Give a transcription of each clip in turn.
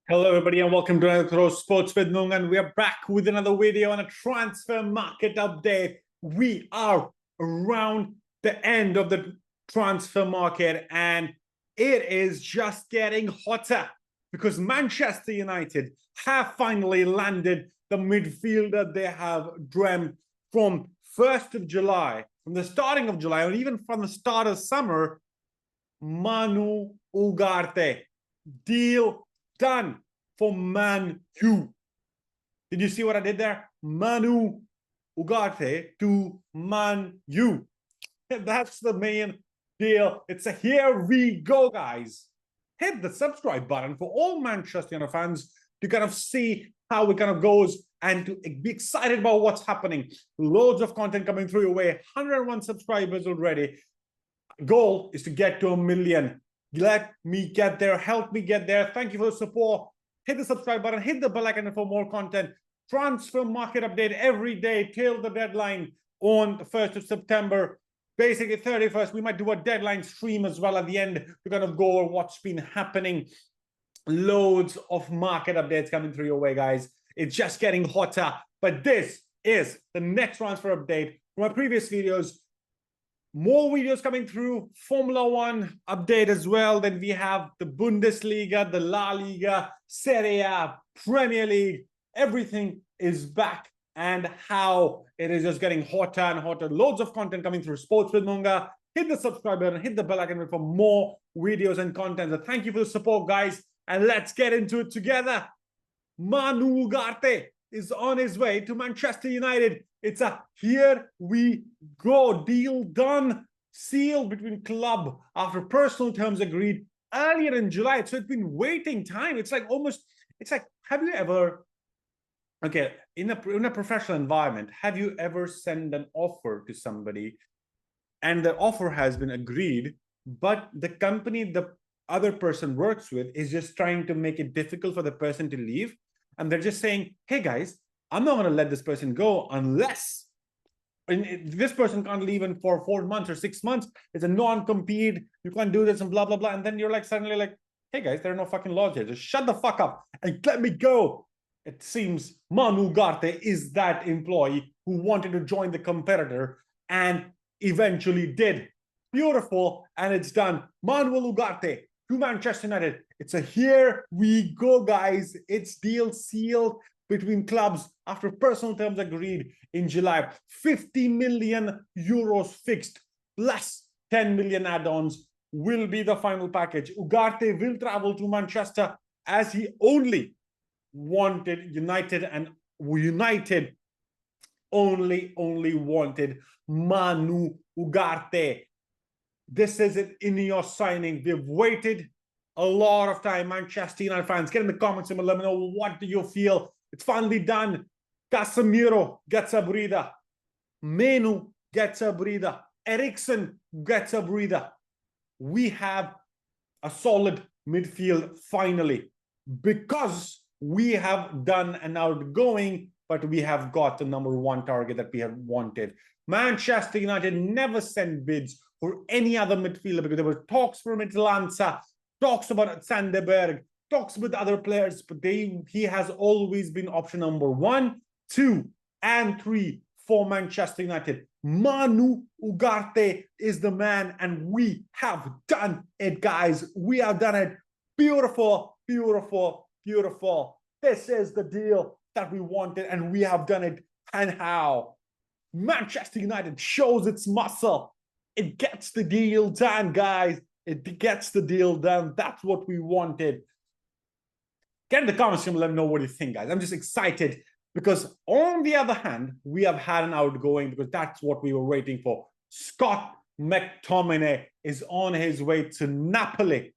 Hello, everybody, and welcome to another Sports with Mongha, and we are back with another video on a transfer market update. We are around the end of the transfer market, and it is just getting hotter because Manchester United have finally landed the midfielder they have dreamt from 1st of July, from the starting of July, or even from the start of summer. Manuel Ugarte. Deal done for Man U. Did you see what I did there? Manuel Ugarte to Man U. That's the main deal. It's a here we go, guys. Hit the subscribe button for all Manchester United fans to kind of see how it kind of goes and to be excited about what's happening. Loads of content coming through your way. 101 subscribers already. Goal is to get to 1 million. Let me get there. Help me get there. Thank you for the support. Hit the subscribe button. Hit the bell icon for more content. Transfer market update every day till the deadline on the 1st of September. Basically, 31st, we might do a deadline stream as well at the end. We're going to go over what's been happening. Loads of market updates coming through your way, guys. It's just getting hotter. But this is the next transfer update from my previous videos. More videos coming through, Formula 1 update as well. Then we have the Bundesliga, the La Liga, Serie A, Premier League. Everything is back and how it is just getting hotter and hotter. Loads of content coming through Sports with Mongha. Hit the subscribe button, hit the bell icon for more videos and content. So thank you for the support, guys. And let's get into it together. Manuel Ugarte is on his way to Manchester United. It's a here we go deal done, sealed between club after personal terms agreed earlier in July. So it's been waiting time. It's like have you ever, okay, in a professional environment, have you ever sent an offer to somebody and the offer has been agreed, but the company the other person works with is just trying to make it difficult for the person to leave? And they're just saying, hey, guys, I'm not going to let this person go unless this person can't leave in for 4 months or 6 months. It's a non-compete. You can't do this and blah, blah, blah. And then you're like suddenly like, hey, guys, there are no fucking laws here. Just shut the fuck up and let me go. It seems Manuel Ugarte is that employee who wanted to join the competitor and eventually did. Beautiful. And it's done. Manuel Ugarte to Manchester United. It's a here we go, guys. It's deal sealed between clubs after personal terms agreed in July. 50 million euros fixed plus 10 million add-ons will be the final package. Ugarte will travel to Manchester as he only wanted United, and United only wanted Manuel Ugarte. This is it in your signing. We've waited a lot of time. Manchester United fans, get in the comments and let me know, what do you feel? It's finally done. Casemiro gets a breather. Menu gets a breather. Eriksen gets a breather. We have a solid midfield finally, because we have done an outgoing, but we have got the #1 target that we have wanted. Manchester United never sent bids for any other midfielder because there were talks from Atalanta, talks about Sanderberg, talks with other players, but he has always been option #1, 2, and 3 for Manchester United. Manuel Ugarte is the man, and we have done it, guys. We have done it. Beautiful, beautiful, beautiful. This is the deal that we wanted, and we have done it. And how? Manchester United shows its muscle. It gets the deal done, guys. It gets the deal done. That's what we wanted. Get in the comments and let me know what you think, guys. I'm just excited because, on the other hand, we have had an outgoing because that's what we were waiting for. Scott McTominay is on his way to Napoli.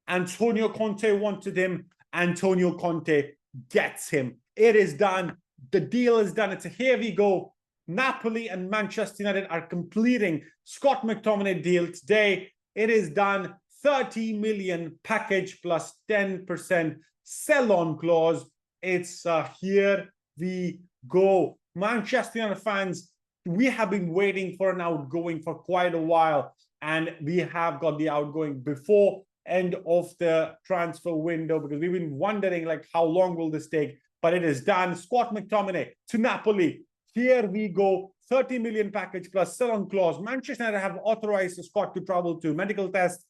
Antonio Conte wanted him. Antonio Conte gets him. It is done. The deal is done. It's a here we go. Napoli and Manchester United are completing Scott McTominay deal today. It is done. 30 million package plus 10% sell-on clause. It's here we go. Manchester United fans, we have been waiting for an outgoing for quite a while, and we have got the outgoing before end of the transfer window, because we've been wondering like how long will this take, but it is done. McTominay to Napoli. Here we go. 30 million package plus sell-on clause. Manchester United have authorized Scott to travel to medical test,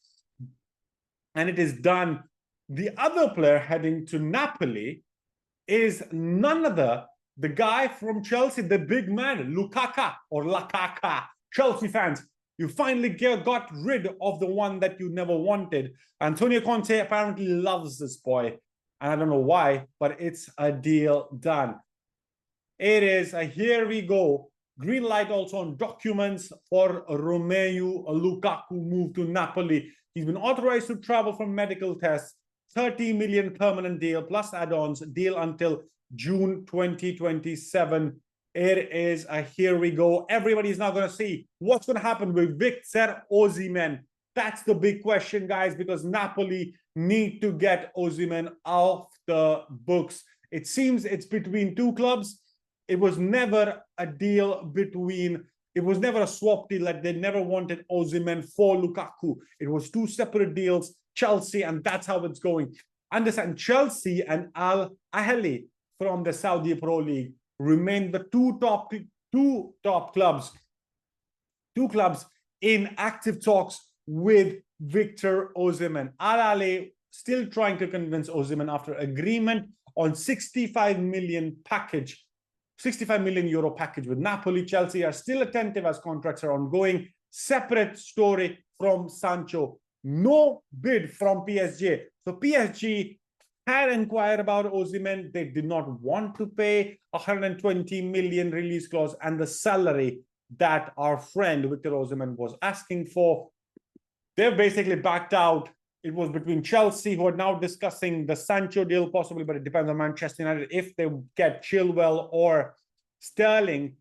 and it is done. The other player heading to Napoli is none other, the guy from Chelsea, the big man, Lukaku. Chelsea fans, you finally got rid of the one that you never wanted. Antonio Conte apparently loves this boy, and I don't know why, but it's a deal done. It is a here we go. Green light also on documents for Romelu Lukaku move to Napoli. He's been authorized to travel from medical tests. 30 million permanent deal plus add-ons, deal until June 2027. It is a here we go. Everybody's now going to see what's going to happen with Victor Osimhen. That's the big question, guys, because Napoli need to get Osimhen off the books. It seems it's between two clubs. It was never a deal between, it was never a swap deal. Like they never wanted Osimhen for Lukaku. It was two separate deals, Chelsea, and that's how it's going. Understand, Chelsea and Al Ahly from the Saudi Pro League remain the two top clubs in active talks with Victor Osimhen. Al Ahly still trying to convince Osimhen after agreement on 65 million package. 65 million euro package with Napoli. Chelsea are still attentive as contracts are ongoing. Separate story from Sancho. No bid from PSG. So PSG had inquired about Osimhen. They did not want to pay 120 million release clause and the salary that our friend Victor Osimhen was asking for. They've basically backed out. It was between Chelsea, who are now discussing the Sancho deal possibly, but it depends on Manchester United. If they get Chilwell or Sterling,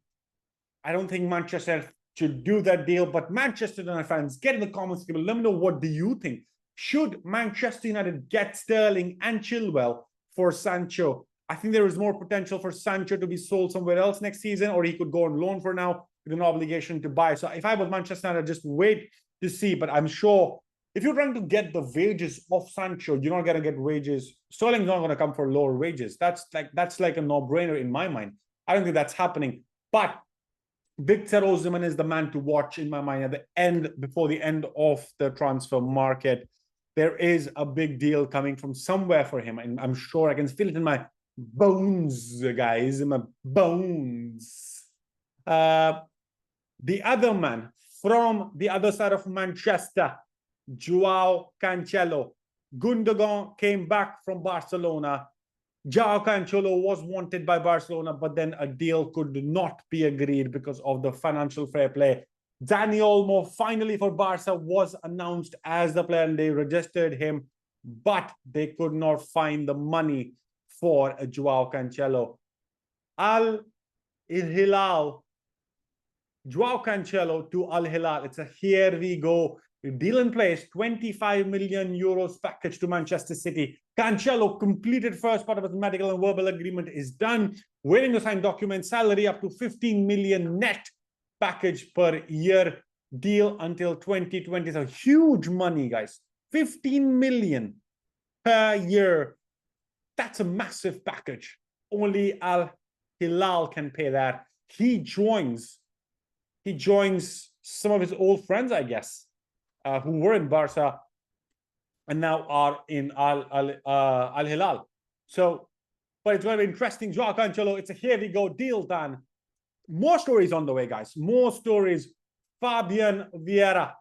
I don't think Manchester should do that deal. But Manchester United fans, get in the comments. Let me know, what do you think? Should Manchester United get Sterling and Chilwell for Sancho? I think there is more potential for Sancho to be sold somewhere else next season, or he could go on loan for now with an obligation to buy. So if I was Manchester United, just wait to see. But I'm sure if you're trying to get the wages of Sancho, you're not going to get wages. Sterling's not going to come for lower wages. That's like a no-brainer in my mind. I don't think that's happening. But Victor Osimhen is the man to watch in my mind at the end, before the end of the transfer market. There is a big deal coming from somewhere for him, and I'm sure I can feel it in my bones, guys, in my bones. The other man from the other side of Manchester, Joao Cancelo. Gundogan came back from Barcelona. Joao Cancelo was wanted by Barcelona, but then a deal could not be agreed because of the financial fair play. Dani Olmo, finally for Barca, was announced as the player, and they registered him, but they could not find the money for Joao Cancelo. Al Hilal, Joao Cancelo to Al Hilal. It's a here we go. Deal in place, 25 million euros package to Manchester City. Cancelo completed first part of his medical and verbal agreement is done. Waiting to sign documents, salary up to 15 million net package per year. Deal until 2020. So huge money, guys. 15 million per year. That's a massive package. Only Al Hilal can pay that. He joins some of his old friends, I guess, who were in Barca and now are in Al Hilal. So, but it's going to be interesting. Joao Cancelo, it's a here we go, deal done. More stories on the way, guys. More stories. Fabian Vieira,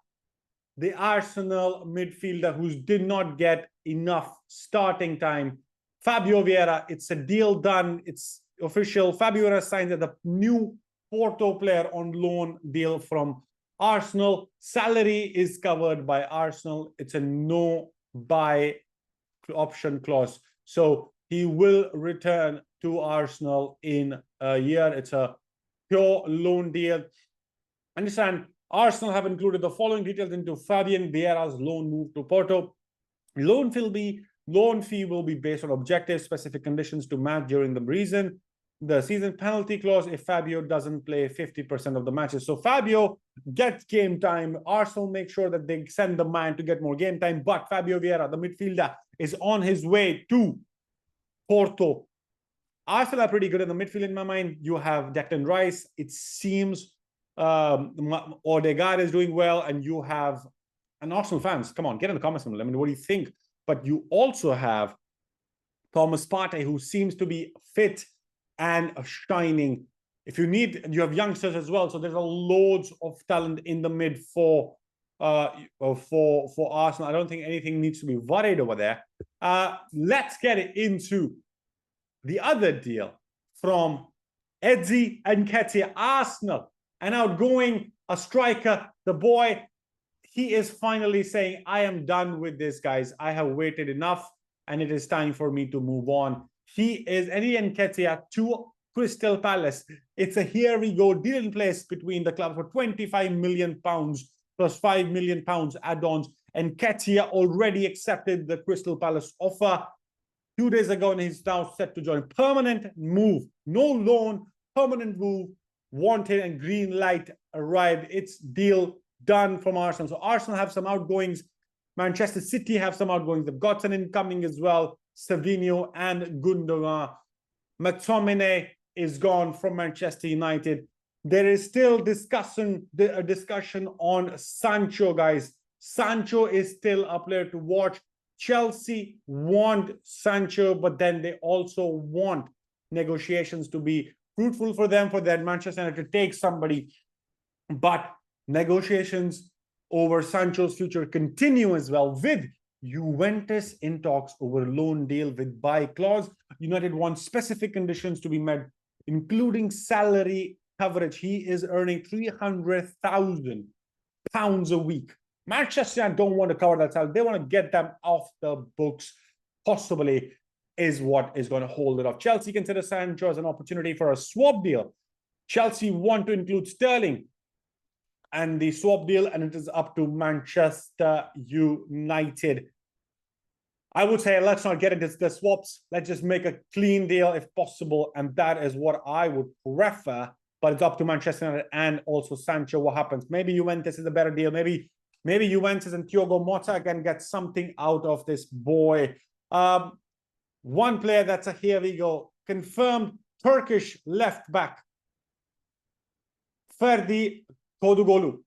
the Arsenal midfielder who did not get enough starting time. Fabio Vieira, it's a deal done. It's official. Fabio Vieira signed as the new Porto player on loan deal from Arsenal. Salary is covered by Arsenal. It's a no buy option clause. So he will return to Arsenal in a year. It's a pure loan deal. Understand, Arsenal have included the following details into Fabian Vieira's loan move to Porto. Loan fee will be based on objective specific conditions to match during the season. the season penalty clause if Fabio doesn't play 50% of the matches. So Fabio gets game time. Arsenal make sure that they send the man to get more game time. But Fabio Vieira, the midfielder, is on his way to Porto. Arsenal are pretty good in the midfield in my mind. You have Declan Rice. It seems Odegaard is doing well. And you have, and Arsenal fans, come on, get in the comments. Let me know what do you think. But you also have Thomas Partey, who seems to be fit and shining. If you need, you have youngsters as well. So there's a loads of talent in the mid for Arsenal. I don't think anything needs to be worried over there. Let's get it into the other deal from Eddie Nketiah. Arsenal, an outgoing, a striker, the boy, he is finally saying, I am done with this, guys. I have waited enough and it is time for me to move on. He is Eddie Nketiah to Crystal Palace. It's a here we go deal in place between the club for £25 million plus £5 million add-ons. Nketiah already accepted the Crystal Palace offer 2 days ago, and he's now set to join. Permanent move, no loan, permanent move, wanted, and green light arrived. It's deal done from Arsenal. So Arsenal have some outgoings. Manchester City have some outgoings. They've got an incoming as well. Savinho and Gundogan. McTominay is gone from Manchester United. There is still a discussion on Sancho, guys. Sancho is still a player to watch. Chelsea want Sancho, but then they also want negotiations to be fruitful for them, for that Manchester United to take somebody. But negotiations over Sancho's future continue as well, with Juventus in talks over loan deal with buy clause. United wants specific conditions to be met, including salary coverage. He is earning £300,000 a week. Manchester United don't want to cover that salary. They want to get them off the books, possibly, is what is going to hold it off. Chelsea consider Sancho as an opportunity for a swap deal. Chelsea want to include Sterling and the swap deal, and it is up to Manchester United. I would say let's not get into the swaps. Let's just make a clean deal if possible, and that is what I would prefer. But it's up to Manchester United and also Sancho what happens. Maybe Juventus is a better deal. Maybe Juventus and Thiago Motta can get something out of this boy. One player that's a here we go. Confirmed Turkish left back Ferdi Kadioglu.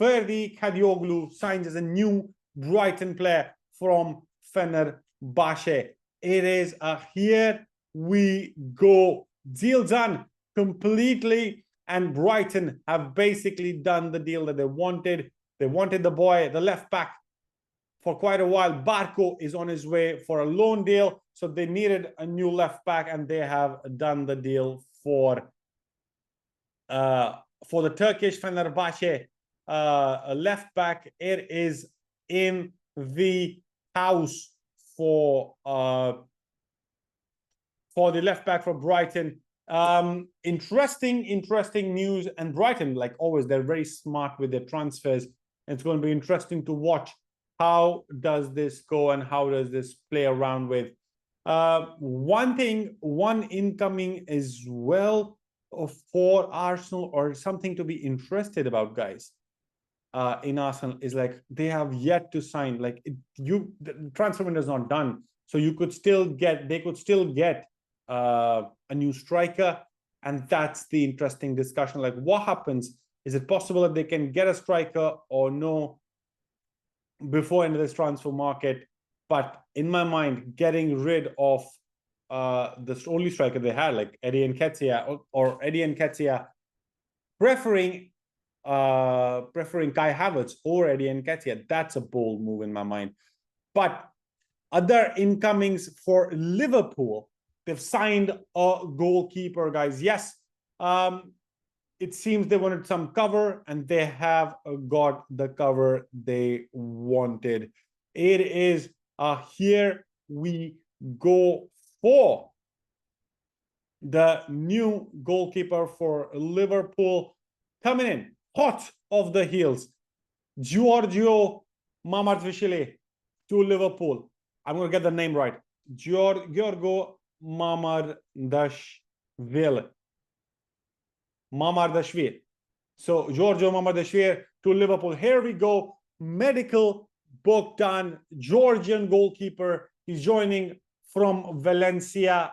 Ferdi Kadioglu signs as a new Brighton player from Fenerbahce. It is a here we go deal done completely, and Brighton have basically done the deal that they wanted. They wanted the boy, the left back, for quite a while. Barco is on his way for a loan deal, so they needed a new left back, and they have done the deal for the Turkish Fenerbahce left back. It is in the house for the left back for Brighton. Interesting news. And Brighton, like always, they're very smart with their transfers. It's going to be interesting to watch how does this go and how does this play around with. One incoming as well for Arsenal, or something to be interested about, guys, in Arsenal, is like they have yet to sign. Like the transfer window is not done, so they could still get a new striker, and that's the interesting discussion. Like, what happens? Is it possible that they can get a striker or no before into this transfer market? But in my mind, getting rid of the only striker they had, like Eddie Nketiah, or Eddie Nketiah, preferring Kai Havertz or Eddie Nketiah, that's a bold move in my mind. But other incomings for Liverpool, they've signed a goalkeeper, guys. Yes, it seems they wanted some cover, and they have got the cover they wanted. It is here we go for the new goalkeeper for Liverpool, coming in hot off the heels. Giorgio Mamardashvili to Liverpool. I'm going to get the name right. Giorgio Mamardashvili. So Giorgio Mamardashvili to Liverpool. Here we go. Medical book done. Georgian goalkeeper. He's joining from Valencia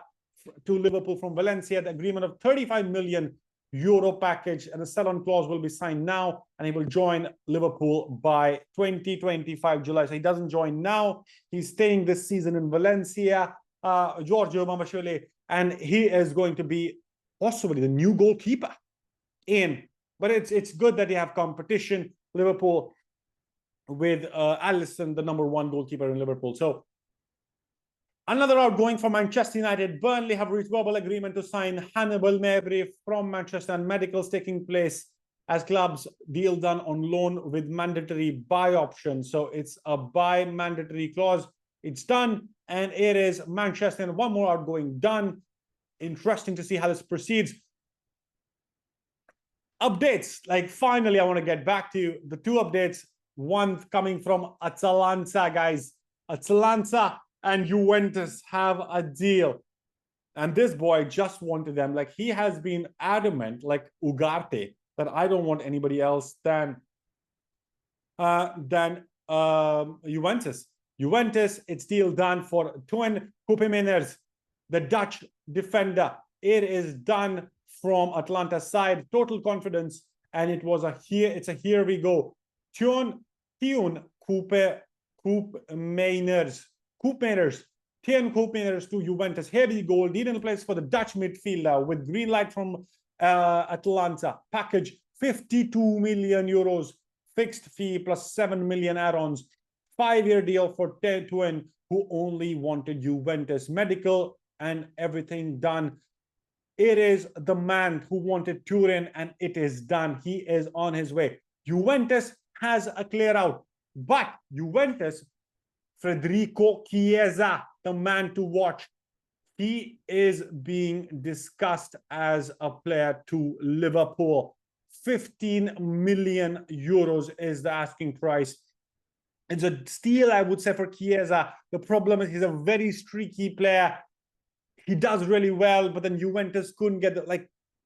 to Liverpool from Valencia. The agreement of 35 million euro package and a sell-on clause will be signed now, and he will join Liverpool by 2025 July. So he doesn't join now. He's staying this season in Valencia. Giorgio Mamardashvili, and he is going to be possibly the new goalkeeper but it's good that they have competition. Liverpool with Alisson, the #1 goalkeeper in Liverpool. So another outgoing from Manchester United. Burnley have reached verbal agreement to sign Hannibal Mejbri from Manchester, and medicals taking place as clubs deal done on loan with mandatory buy option. So it's a buy mandatory clause. It's done, and it is Manchester, and one more outgoing done. Interesting to see how this proceeds. Updates, like finally, I want to get back to you. The two updates, one coming from Atalanta, guys. Atalanta and Juventus have a deal. And this boy just wanted them. Like, he has been adamant, like Ugarte, that I don't want anybody else than Juventus. Juventus, it's deal done for Teun Koopmeiners, the Dutch defender. It is done from Atlanta's side. Total confidence, and it was it's a here we go. Teun Koopmeiners to Juventus. Heavy goal, leading place for the Dutch midfielder with green light from Atalanta. Package 52 million euros, fixed fee plus 7 million add-ons. 5-year deal for Teun, who only wanted Juventus. Medical and everything done. It is the man who wanted Turin, and it is done. He is on his way. Juventus has a clear out, but Juventus, Federico Chiesa, the man to watch, he is being discussed as a player to Liverpool. 15 million euros is the asking price. It's a steal, I would say, for Chiesa. The problem is he's a very streaky player. He does really well, but then Juventus couldn't get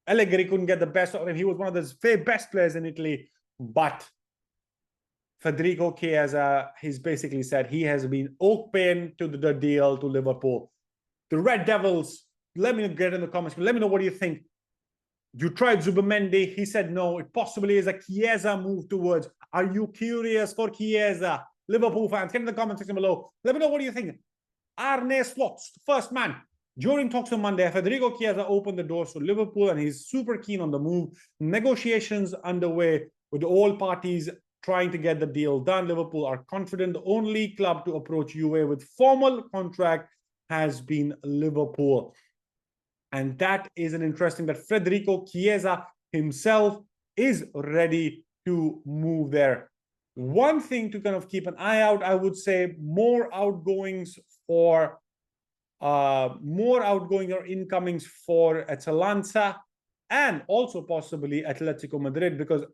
Allegri couldn't get the best of him. He was one of the best players in Italy, but Federico Chiesa, he's basically said he has been open to the deal to Liverpool. The Red Devils, let me get in the comments. Let me know, what do you think? You tried Zubimendi. He said no. It possibly is a Chiesa move towards. Are you curious for Chiesa? Liverpool fans, get in the comment section below. Let me know, what do you think? Arne Slots, first man. During talks on Monday, Federico Chiesa opened the doors to Liverpool, and he's super keen on the move. Negotiations underway with all parties trying to get the deal done. Liverpool are confident the only club to approach Juve with formal contract has been Liverpool. And that is an interesting that Federico Chiesa himself is ready to move there. One thing to kind of keep an eye out, I would say, more outgoings or incomings for Atalanta and also possibly Atletico Madrid, because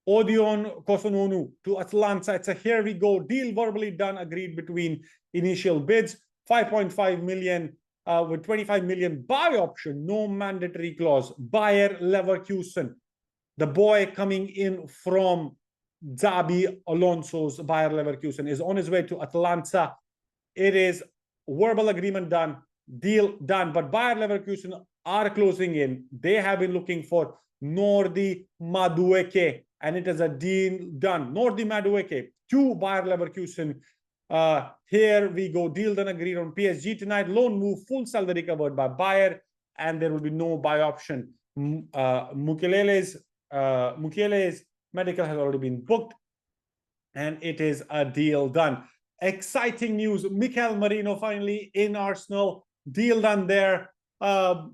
Odion Kosononu to Atalanta, it's a here we go deal verbally done, agreed between initial bids, 5.5 million with 25 million buy option, no mandatory clause. Bayer Leverkusen, the boy coming in from Xabi Alonso's Bayer Leverkusen, is on his way to Atalanta. It is verbal agreement done, deal done, but Bayer Leverkusen are closing in. They have been looking for Nordi Madueke, and it is a deal done. Nordi Madueke to Bayer Leverkusen. Here we go, deal done, agreed on PSG tonight. Loan move, full salary covered by Bayer, and there will be no buy option. Mukiele's medical has already been booked, and it is a deal done. Exciting news, Mikel Merino finally in Arsenal, deal done there.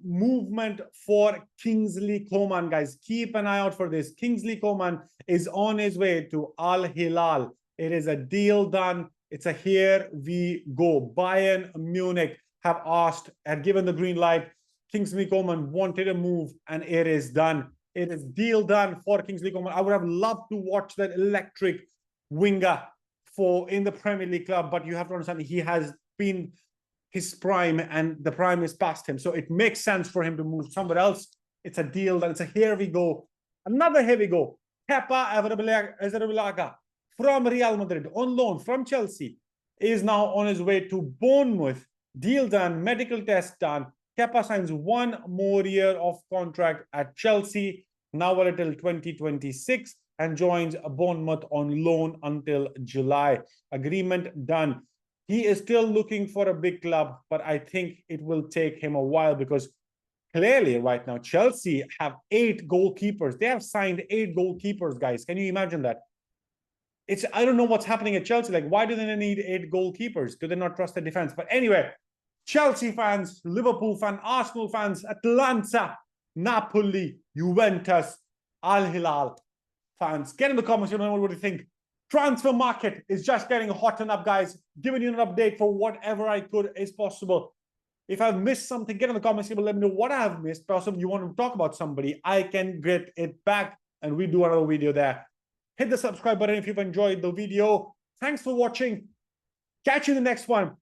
Movement for Kingsley Coman, guys. Keep an eye out for this. Kingsley Coman is on his way to Al Hilal. It is a deal done. It's a here we go. Bayern Munich have given the green light. Kingsley Coman wanted a move, and it is done. It is deal done for Kingsley Coman. I would have loved to watch that electric winger in the Premier League club, but you have to understand he has been his prime and the prime is past him. So it makes sense for him to move somewhere else. It's a deal that it's a here we go. Another here we go. Kepa Arrizabalaga from Real Madrid on loan from Chelsea is now on his way to Bournemouth. Deal done, medical test done. Kepa signs 1 more year of contract at Chelsea, now until 2026, and joins Bournemouth on loan until July. Agreement done. He is still looking for a big club, but I think it will take him a while because clearly right now, Chelsea have 8 goalkeepers. They have signed 8 goalkeepers, guys. Can you imagine that? I don't know what's happening at Chelsea. Like, why do they need 8 goalkeepers? Do they not trust the defense? But anyway, Chelsea fans, Liverpool fans, Arsenal fans, Atalanta, Napoli, Juventus, Al Hilal fans, get in the comments. You know what you think. Transfer market is just getting hot enough, guys. Giving you an update for whatever I could is possible. If I've missed something, get in the comments. Let me know what I have missed. Possibly you want to talk about somebody, I can get it back and we do another video there. Hit the subscribe button if you've enjoyed the video. Thanks for watching. Catch you in the next one.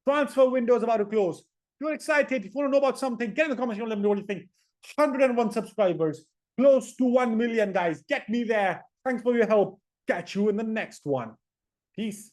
Transfer window is about to close. If you're excited, if you want to know about something, get in the comments. Let me know what you think. 101 subscribers, close to 1 million, guys. Get me there. Thanks for your help. Catch you in the next one. Peace.